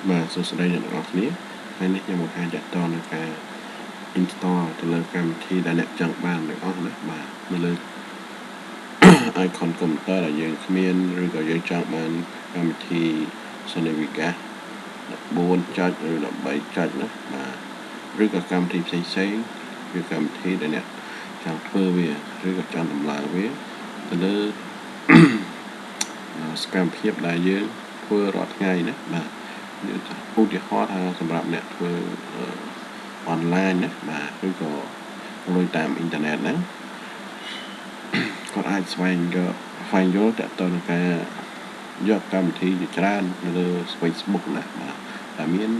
mà số đây là ngọc ní hay nét như một hai chặt to là cả install từ lời cam thì đã đẹp chẳng bàn được óc đấy mà mình lên icon computer là dương miền rồi có dương chẳng bàn cam thì sau này vì cả 4 ចុច ឬ 13 ចុច ណា បាទ ឬ ក៏ កម្មវិធី ផ្សេងៗ ឬ កម្មវិធី ដែល អ្នក ចង់ ធ្វើ វា ឬ ក៏ ចង់ តម្លើង វា ទៅ លើ សកម្មភាព ដែល យើង ធ្វើ រាល់ ថ្ងៃ ណា បាទ ឧទាហរណ៍ ថា សម្រាប់ អ្នក ធ្វើ online ណា បាទ ឬ ក៏ លុយ តាម អ៊ីនធឺណិត ហ្នឹង គាត់ អាច ស្វែងយល់ តាក់ទង នឹង ការ យក កម្មវិធី ជា ច្រើន នៅ លើ Facebook ណា បាទ តែមាន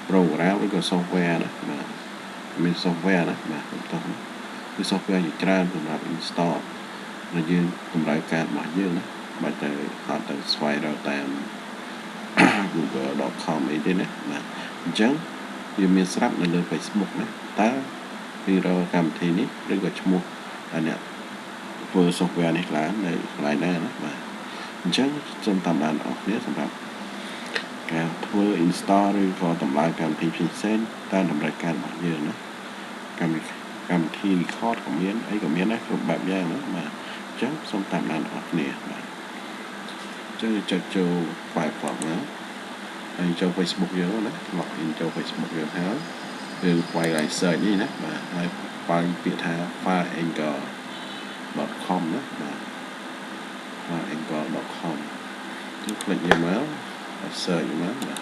program ឬក៏ software ណា បាទ មាន software ណា បាទ គឺ software ជាច្រើន សម្រាប់ install ដែល យើង តម្រូវការ របស់ យើង ណា បាច់ ទៅ អត់ ទៅ ស្វែងរក តាម google.com អី ទេ ណា បាទ អញ្ចឹង វា មាន ស្រាប់ នៅ លើ Facebook ណា តើ ពី រក កម្មវិធី នេះ ឬ ក៏ ឈ្មោះ ដែល អ្នក ធ្វើ software នេះ ឡើង នៅ កន្លែង ណា ណា បាទ អញ្ចឹង សូម តាមដាន អស់ គ្នា សម្រាប់ ការ ធ្វើ install ឬ ក៏ តម្លើង កម្មវិធី ផ្សេងៗ តាម តម្រូវការ របស់ យើង ណា កម្មវិធី record ក៏មាន អី ក៏មាន ដែរ គ្រប់ បែប យ៉ាង ណា បាទ អញ្ចឹង សូម តាមដាន អស់ គ្នា បាទ អញ្ចឹង ចុច ចូល Firefox មក ហើយ ចូល Facebook យើង ណា log in ចូល Facebook យើង ហើយ គឺ file search នេះ ណា បាទ ហើយ file ពាក្យ ថា fileanchor.com ណា បាទ fileanchor.com គឺ click យក មក search មក បាទ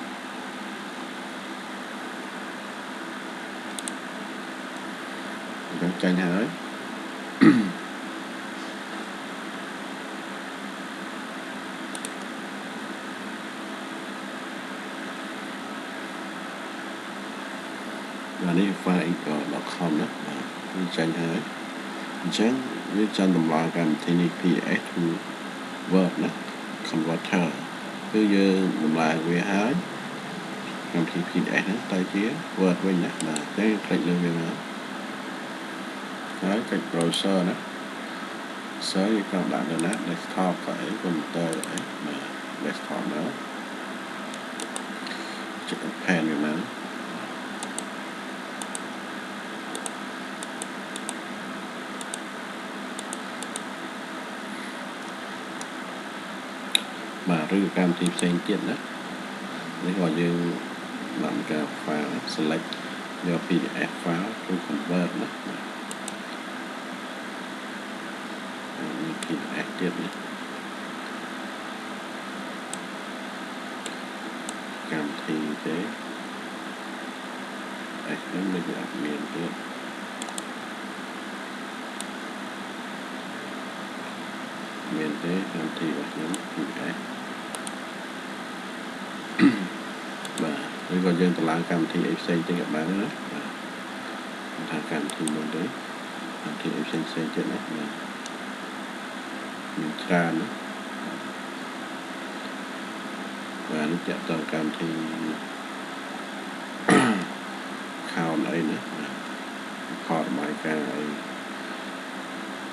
អញ្ចឹង ចាញ់ ហើយ បាទ នេះ fileanchor.com ណា បាទ គឺ ចាញ់ ហើយ អញ្ចឹង វា ចង់ តម្លើង កម្មវិធី នេះ PS to Word ណា Converter គឺ យើង តម្លើង វា ហើយ កម្មវិធី PDF ហ្នឹង ទៅ ជា Word វិញ ណា បាទ អញ្ចឹង click លើ វា មក ហើយ ចុច browser ណា search យើង ចង់ ដាក់ នៅ ណា desktop ក៏ អី computer អី បាទ desktop មក ចុច open វា មក បាទ ឬ កម្មវិធី ផ្សេង ទៀត ណា នេះ ក៏ យើង បាន ការ file select យក PDF file ទៅ convert ណា បាទ មាន PDF ទៀត ណា កម្មវិធី ទេ ខ្ញុំ ដូច អត់ មាន ទៀត មាន ទេ កម្មវិធី របស់ ខ្ញុំ PDF បាទ ឬ ក៏ យើង តម្លើង កម្មវិធី អី ផ្សេង ទៀត ក៏ បាន ដែរ ណា បាទ ថា កម្មវិធី មួយ ទេ កម្មវិធី អី ផ្សេង ទៀត ណា បាទ មាន ច្រើន ណា បាទ នេះ តាក់ទង កម្មវិធី account អី ណា បាទ report របាយការណ៍ អី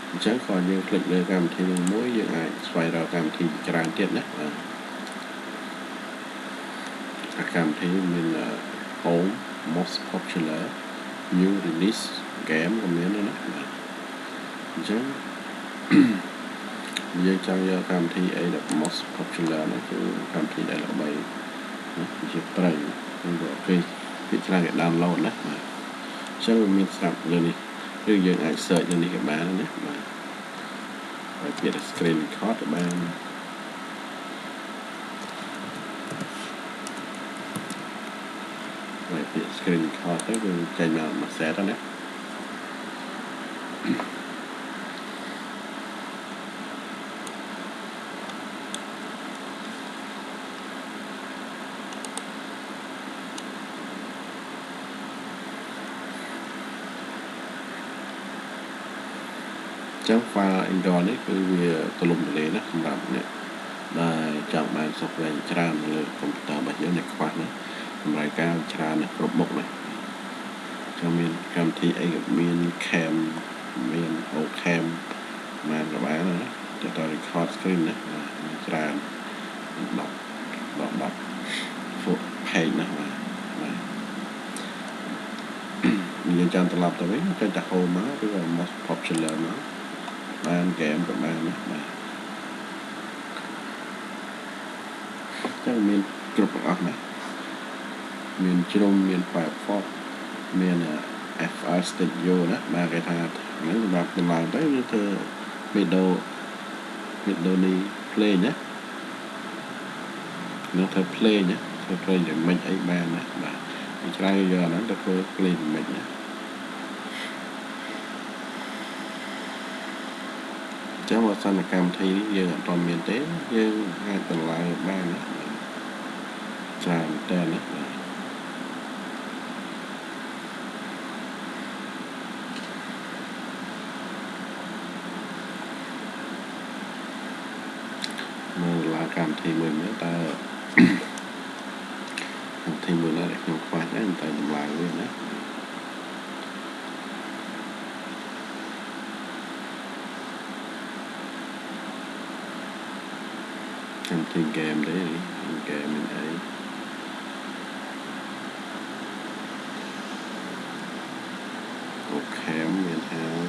អញ្ចឹង ក៏ យើង click លើ កម្មវិធី មួយ យើង អាច ស្វែងរក កម្មវិធី ច្រើន ទៀត ណា បាទ កម្មវិធី មាន home most popular new release game ក៏មាន ដែរ ណា បាទ អញ្ចឹង យើង ចង់ យក កម្មវិធី អី ដែល most popular ហ្នឹង គឺ កម្មវិធី ដែល ល្បី ណា ជា ប្រេង ឬ ក៏ គេ ច្រើន គេ download ណា បាទ អញ្ចឹង វា មាន ស្រាប់ លើ នេះ ឬ យើង អាច search លើ នេះ ក៏ បាន ណា បាទ ហើយ ពាក្យ screen record ក៏ បាន ហើយ ពាក្យ screen record ទៅ គឺ ចេញ មក មួយ set ហ្នឹង ណា ចឹង file Android នេះ គឺ វា ទូលំទូលាយ ណា សម្រាប់ អ្នក ដែល ចង់ បាន software ច្រើន នៅ លើ computer របស់ យើង ដែល ខ្វះ ណា តម្រូវការ ច្រើន ណា គ្រប់ មុខ ណា ចឹង មាន កម្មវិធី អី ក៏ មាន cam មាន Ocam បាន ក៏ បាន ណា ទៅ record screen ណា បាទ មាន ច្រើន 10 យើងចាំត្រឡប់ទៅវិញចុចតែ home មកឬក៏ most popular មកបាន game ក៏បានណាបាទចឹងមានគ្រប់ទាំងអស់ណាមានជ្រុំមាន Firefox មាន FR Studio ណាបាទគេថាហ្នឹងសម្រាប់ដំឡើងទៅវាធ្វើ video នេះ play ណានឹងធ្វើ play ណាធ្វើ play យ៉ាងម៉េចអីបានណាបាទច្រើនយកអាហ្នឹងទៅធ្វើ play យ៉ាងម៉េចណាចាំបើសិនកម្មវិធីនេះយើងអត់ទាន់មានទេយើងអាចតម្លើងបានណាច្រើនតែណាមើលឡើងកម្មវិធីមួយមើលតើកម្មវិធីមួយណាដែលខ្ញុំខ្វះដែរតែតម្លើងវាណាកម្មវិធី game ទេ game មានអីអូខេមានហើយ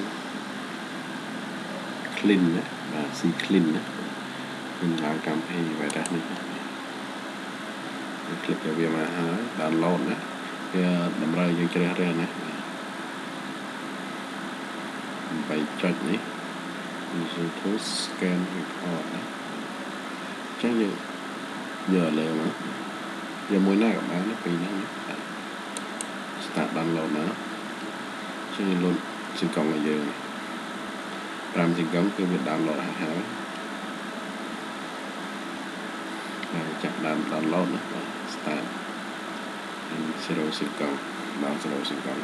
clean ណាបាទ C clean ណាមានឡើងកម្មវិធី virus នេះคลิกទៅវាមកហើយ download ណាវាតម្រូវយើងជ្រើសរើសណាបីចុចនេះ user to scan report ណាចឹងយើងយកលើមកយកមួយណាក៏បានណាពីរហ្នឹង start download ណាចឹងលុបសិង្កង់ឲ្យយើង5សិង្កង់គឺវា download ហើយចាក់ដើម download ណា start 0សិង្កង់ដល់0សិង្កង់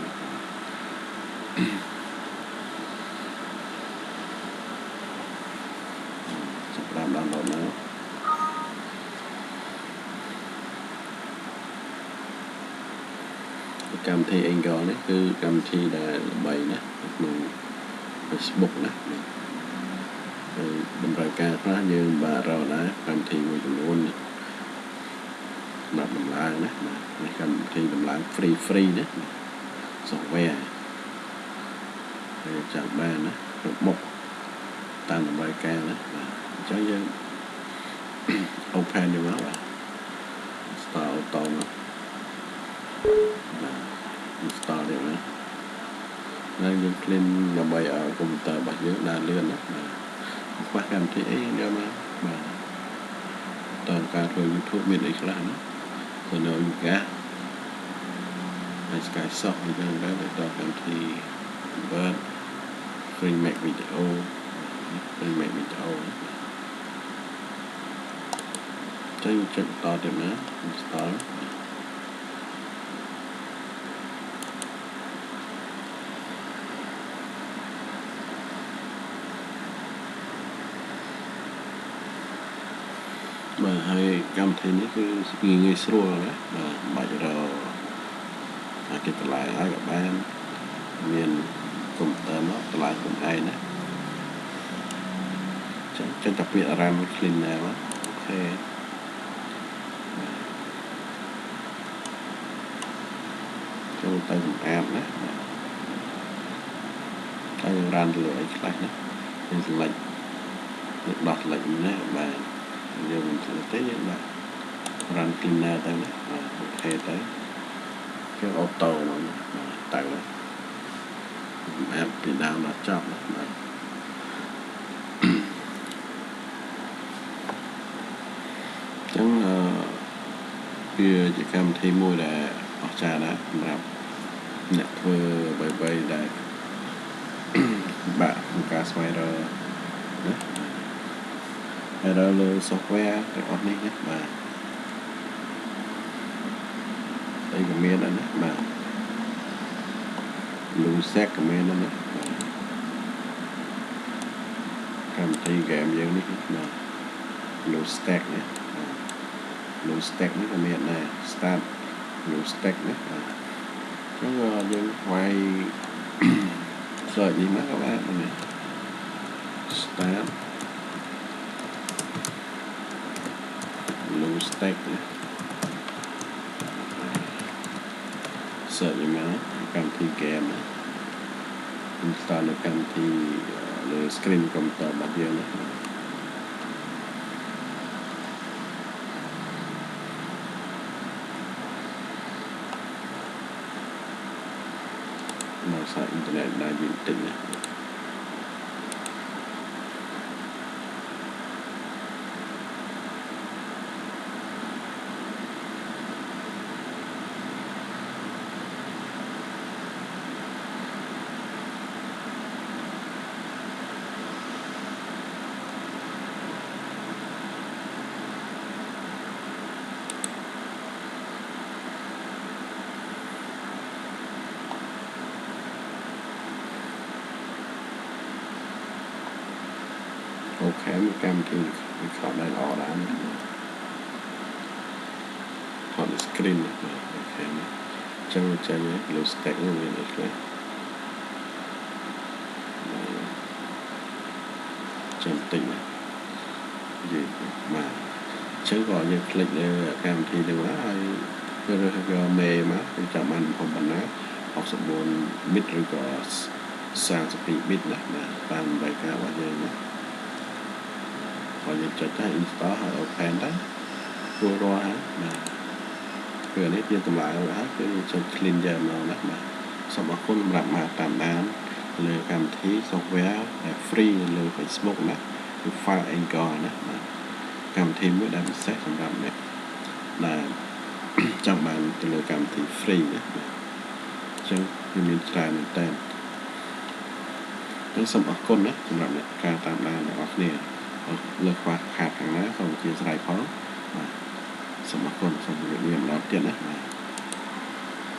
ចាប់ដើម download ណាកម្មវិធី Anchor នេះគឺកម្មវិធីដែលល្បីណាក្នុង Facebook ណាហើយតម្រូវការខ្លះយើងបាទរកដែរកម្មវិធីមួយចំនួនសម្រាប់ដំឡើងណានេះកម្មវិធីដំឡើង free ណា software ហើយចាំបានណាគ្រប់មុខតាមតម្រូវការណាអញ្ចឹងយើង open យកមកបាទ install តមកinstall យកមកហើយយើង clean ដើម្បីឲ្យកុំព្យូទ័ររបស់យើងដើរលឿនណាខ្វះកម្មវិធីអីយកមកបាទតើការធ្វើ YouTube មានអីខ្លះណាទៅនៅកាហើយ Skysoft អីចឹងដែរទៅដល់កម្មវិធី Word Free Mac Video ចឹងចុចតទៀតណា install បាទហើយកម្មវិធីនេះគឺងាយស្រួលណាបាទបាច់រកគេតម្លៃឲ្យក៏បានមានកុំព្យូទ័រមកតម្លៃខ្លួនឯងណាចុចតែពាក្យ run cleaner មកអូខេចូលទៅសម្អាតណាហើយយើង run ទៅលើអីខ្លះណាយើង select យើងដោះ select ណាបាទយើងមិនធ្វើទេយើងដាក់ run cleaner ទៅណាអូខេទៅគេអូតូមកទៅអាប់ពីដើមដល់ចប់ណាបាទចឹងវាជាកម្មវិធីមួយដែលអស្ចារ្យណាស់សម្រាប់អ្នកធ្វើអ្វីៗដែលបាក់ក្នុងការស្វែងរកណាហើយដល់លើ software ទាំងអស់នេះណាបាទអីក៏មានដែរណាបាទ Lucek ក៏មានដែរណាកម្មវិធី game យើងនេះបាទ Lucek ណា Lucek នេះក៏មានដែរ start Lucek ណាបាទចឹងយើងវាយ search នេះមកក៏បានដែរ start Lucek ណា search យ៉ាងណាកម្មវិធី game ណា install នៅកម្មវិធីលើ screen computer របស់យើងណាមកសារអ៊ីនធឺណិតដែរយើងទិញណាអូខេកម្មវិធីវាខត់ដែរល្អដែរណាថត screen ណាអូខេណាចឹងចេញលើ stack នេះមានអីខ្លះចាំតិចណាយើងមកចឹងក៏យើងคลิกលើកម្មវិធីនេះមកហើយគឺរើសយកមេមកគឺចាំបានប៉ុណ្ណា64 bit ឬក៏32 bit ណាតាមរយការរបស់យើងណាพอយើងចុចទៅ install ហើយ open ទៅគួររាល់ហើយបាទគឺនេះជាតម្លៃហើយគឺចុច clean យកមកណាបាទសូមអរគុណសម្រាប់មកតាមដានលើកម្មវិធី software ដែល free លើ Facebook ណាគឺ File Anchor ណាបាទកម្មវិធីមួយដែលពិសេសសម្រាប់អ្នកដែលចង់បានទៅលើកម្មវិធី free ណាបាទអញ្ចឹងវាមានច្រើនមែនតើសូមអរគុណណាសម្រាប់អ្នកការតាមដានរបស់គ្នាលើខ្វះខាតខាងណាសូមអធិស្ឋានផងបាទសូមអរគុណសូមជម្រាបលាម្ដងទៀតណាបាទ